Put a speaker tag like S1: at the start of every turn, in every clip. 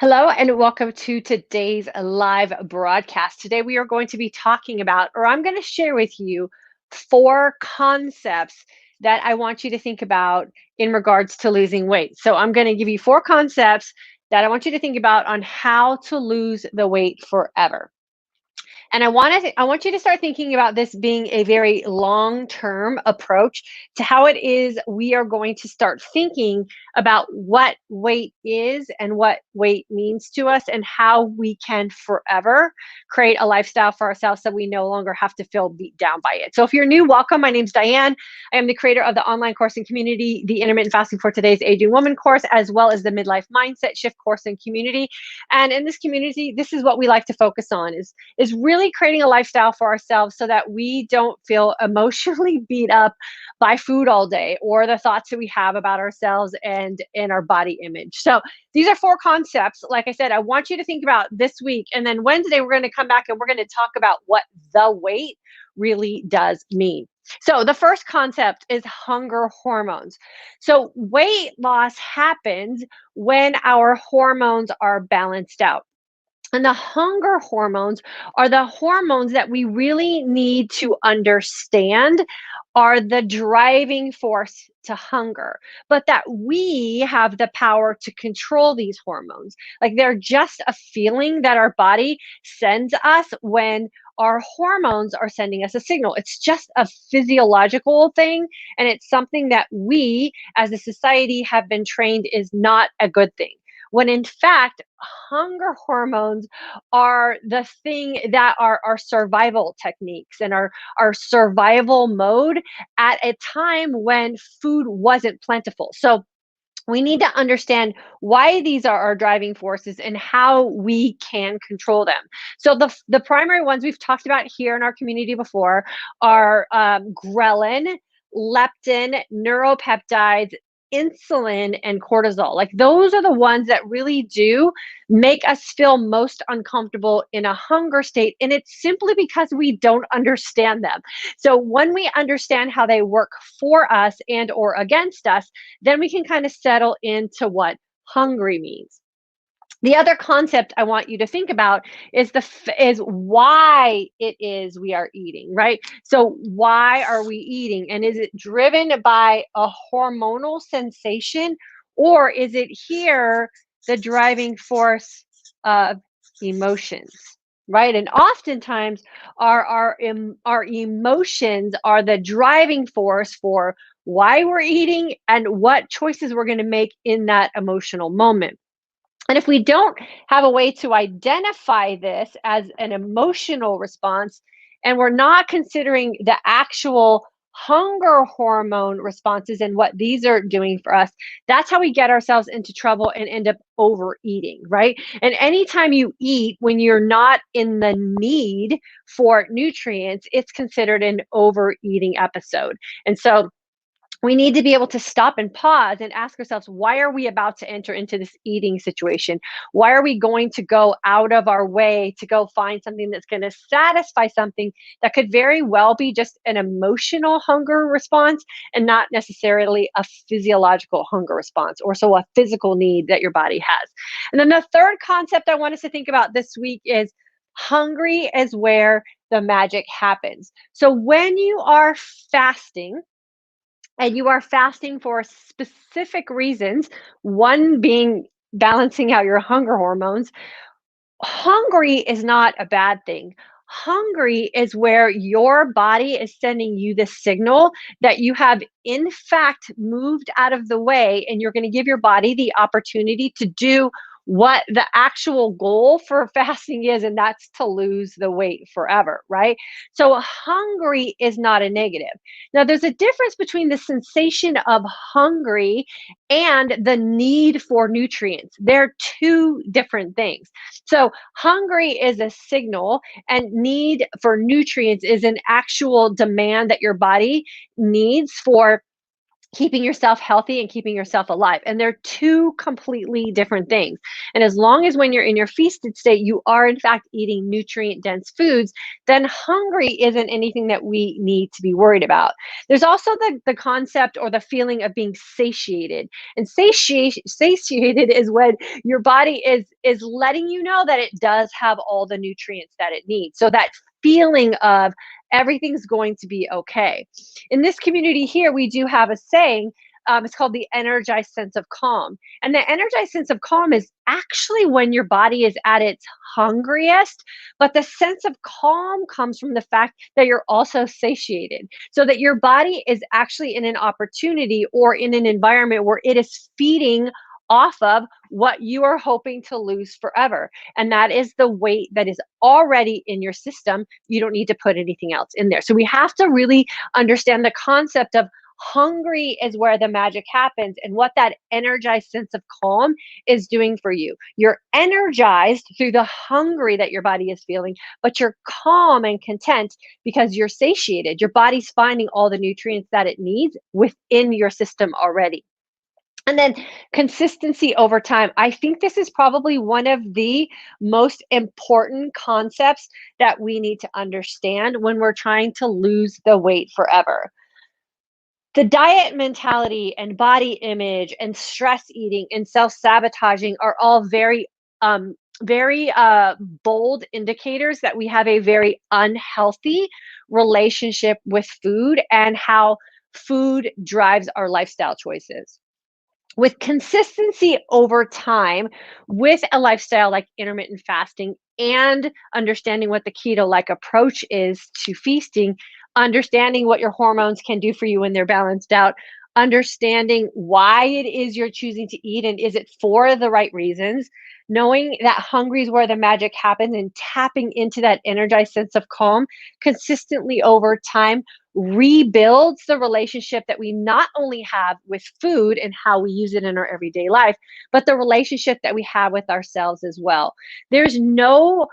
S1: Hello and welcome to today's live broadcast. Today we are going to be talking about, or I'm going to share with you, four concepts that I want you to think about in regards to losing weight. So I'm going to give you four concepts that I want you to think about on how to lose the weight forever. And I want you to start thinking about this being a very long-term approach to how it is we are going to start thinking about what weight is and what weight means to us and how we can forever create a lifestyle for ourselves so we no longer have to feel beat down by it. So if you're new, welcome. My name's Diane. I am the creator of the online course and community, the Intermittent Fasting for Today's Aging Woman course, as well as the Midlife Mindset Shift course and community. And in this community, this is what we like to focus on is really creating a lifestyle for ourselves so that we don't feel emotionally beat up by food all day or the thoughts that we have about ourselves and in our body image. So these are four concepts. Like I said, I want you to think about this week. And then Wednesday, we're going to come back and we're going to talk about what the weight really does mean. So the first concept is hunger hormones. So weight loss happens when our hormones are balanced out. And the hunger hormones are the hormones that we really need to understand are the driving force to hunger, but that we have the power to control these hormones. Like they're just a feeling that our body sends us when our hormones are sending us a signal. It's just a physiological thing. And it's something that we as a society have been trained is not a good thing, when in fact, hunger hormones are the thing that are our survival techniques and our survival mode at a time when food wasn't plentiful. So we need to understand why these are our driving forces and how we can control them. So the primary ones we've talked about here in our community before are ghrelin, leptin, neuropeptides, insulin, and cortisol. Like those are the ones that really do make us feel most uncomfortable in a hunger state. And it's simply because we don't understand them. So when we understand how they work for us and or against us, then we can kind of settle into what hungry means. The other concept I want you to think about is why it is we are eating, right? So why are we eating? And is it driven by a hormonal sensation, or is it here the driving force of emotions? Right? And oftentimes our emotions are the driving force for why we're eating and what choices we're going to make in that emotional moment. And if we don't have a way to identify this as an emotional response, and we're not considering the actual hunger hormone responses and what these are doing for us, that's how we get ourselves into trouble and end up overeating, right? And anytime you eat when you're not in the need for nutrients, it's considered an overeating episode. And so we need to be able to stop and pause and ask ourselves, why are we about to enter into this eating situation? Why are we going to go out of our way to go find something that's going to satisfy something that could very well be just an emotional hunger response and not necessarily a physiological hunger response, or so a physical need that your body has? And then the third concept I want us to think about this week is hungry is where the magic happens. So when you are fasting, and you are fasting for specific reasons, one being balancing out your hunger hormones, hungry is not a bad thing. Hungry is where your body is sending you the signal that you have, in fact, moved out of the way, and you're going to give your body the opportunity to do what the actual goal for fasting is, and that's to lose the weight forever, right? So, hungry is not a negative. Now, there's a difference between the sensation of hungry and the need for nutrients. They're two different things. So, hungry is a signal, and need for nutrients is an actual demand that your body needs for keeping yourself healthy and keeping yourself alive. And they're two completely different things. And as long as when you're in your feasted state, you are in fact eating nutrient dense foods, then hungry isn't anything that we need to be worried about. There's also the concept or the feeling of being satiated. And satiated is when your body is letting you know that it does have all the nutrients that it needs. So that feeling of everything's going to be okay. In this community here, we do have a saying. It's called the energized sense of calm. And the energized sense of calm is actually when your body is at its hungriest, but the sense of calm comes from the fact that you're also satiated, so that your body is actually in an opportunity or in an environment where it is feeding off of what you are hoping to lose forever. And that is the weight that is already in your system. You don't need to put anything else in there. So we have to really understand the concept of hungry is where the magic happens and what that energized sense of calm is doing for you. You're energized through the hungry that your body is feeling, but you're calm and content because you're satiated. Your body's finding all the nutrients that it needs within your system already. And then consistency over time. I think this is probably one of the most important concepts that we need to understand when we're trying to lose the weight forever. The diet mentality and body image and stress eating and self-sabotaging are all very bold indicators that we have a very unhealthy relationship with food and how food drives our lifestyle choices. With consistency over time, with a lifestyle like intermittent fasting and understanding what the keto like approach is to feasting, understanding what your hormones can do for you when they're balanced out, understanding why it is you're choosing to eat and is it for the right reasons, knowing that hungry is where the magic happens and tapping into that energized sense of calm consistently over time rebuilds the relationship that we not only have with food and how we use it in our everyday life, but the relationship that we have with ourselves as well. There's no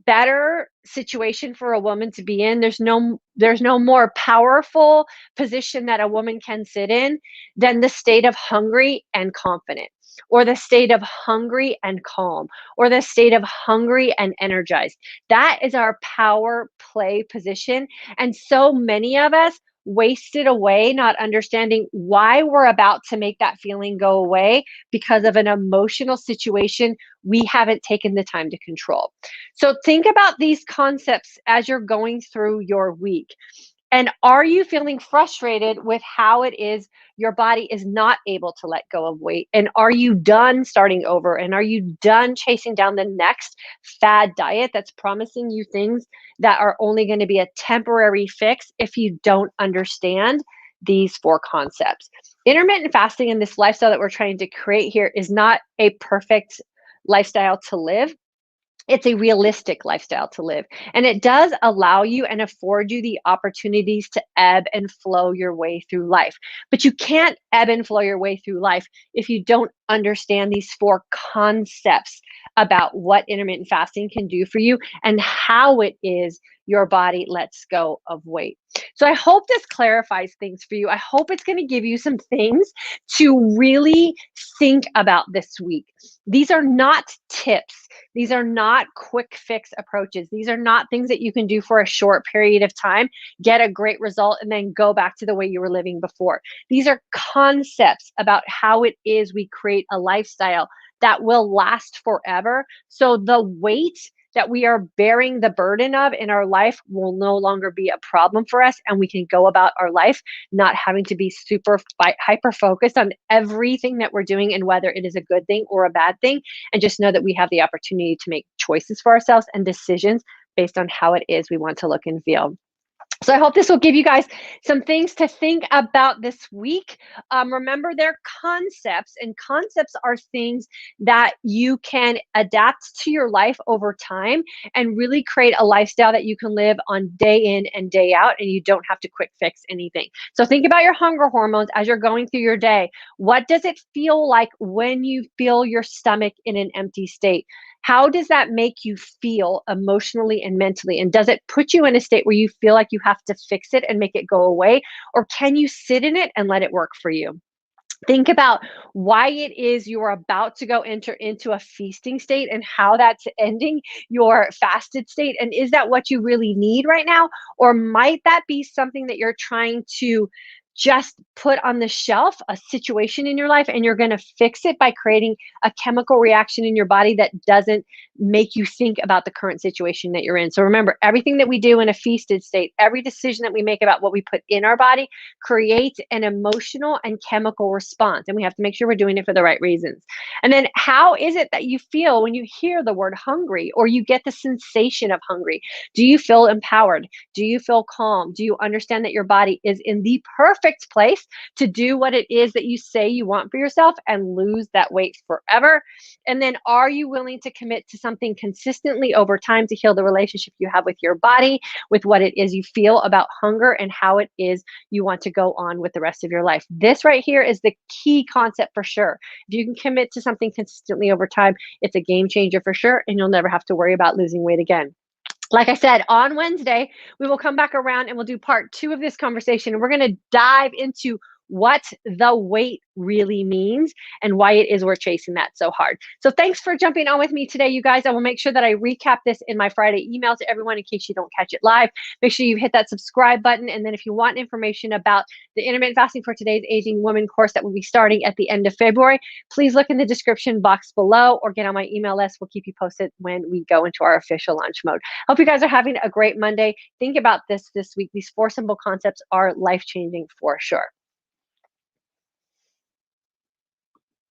S1: better situation for a woman to be in. There's no more powerful position that a woman can sit in than the state of hungry and confident, or the state of hungry and calm, or the state of hungry and energized. That is our power play position. And so many of us waste it away, not understanding why we're about to make that feeling go away because of an emotional situation we haven't taken the time to control. So think about these concepts as you're going through your week. And are you feeling frustrated with how it is your body is not able to let go of weight? And are you done starting over? And are you done chasing down the next fad diet that's promising you things that are only going to be a temporary fix if you don't understand these four concepts? Intermittent fasting and this lifestyle that we're trying to create here is not a perfect lifestyle to live. It's a realistic lifestyle to live. And it does allow you and afford you the opportunities to ebb and flow your way through life. But you can't ebb and flow your way through life if you don't understand these four concepts about what intermittent fasting can do for you and how it is your body lets go of weight. So I hope this clarifies things for you. I hope it's going to give you some things to really think about this week. These are not tips. These are not quick fix approaches. These are not things that you can do for a short period of time, get a great result, and then go back to the way you were living before. These are concepts about how it is we create a lifestyle that will last forever. So the weight that we are bearing the burden of in our life will no longer be a problem for us, and we can go about our life not having to be super hyper focused on everything that we're doing and whether it is a good thing or a bad thing, and just know that we have the opportunity to make choices for ourselves and decisions based on how it is we want to look and feel. So I hope this will give you guys some things to think about this week. Remember, they're concepts, and concepts are things that you can adapt to your life over time and really create a lifestyle that you can live on day in and day out, and you don't have to quick fix anything. So think about your hunger hormones as you're going through your day. What does it feel like when you feel your stomach in an empty state? How does that make you feel emotionally and mentally? And does it put you in a state where you feel like you have to fix it and make it go away? Or can you sit in it and let it work for you? Think about why it is you're about to go enter into a feasting state and how that's ending your fasted state. And is that what you really need right now? Or might that be something that you're trying to just put on the shelf, a situation in your life, and you're going to fix it by creating a chemical reaction in your body that doesn't make you think about the current situation that you're in? So remember, everything that we do in a feasted state, every decision that we make about what we put in our body creates an emotional and chemical response. And we have to make sure we're doing it for the right reasons. And then, how is it that you feel when you hear the word hungry or you get the sensation of hungry? Do you feel empowered? Do you feel calm? Do you understand that your body is in the perfect place to do what it is that you say you want for yourself and lose that weight forever? And then, are you willing to commit to something consistently over time to heal the relationship you have with your body, with what it is you feel about hunger, and how it is you want to go on with the rest of your life? This right here is the key concept for sure. If you can commit to something consistently over time, it's a game changer for sure, and you'll never have to worry about losing weight again. Like I said, on Wednesday, we will come back around and we'll do part 2 of this conversation. And we're going to dive into what the weight really means and why it is we're chasing that so hard. So thanks for jumping on with me today, you guys. I will make sure that I recap this in my Friday email to everyone in case you don't catch it live. Make sure you hit that subscribe button. And then if you want information about the Intermittent Fasting for Today's Aging Woman course that will be starting at the end of February, please look in the description box below or get on my email list. We'll keep you posted when we go into our official launch mode. Hope you guys are having a great Monday. Think about this week. These 4 simple concepts are life-changing for sure.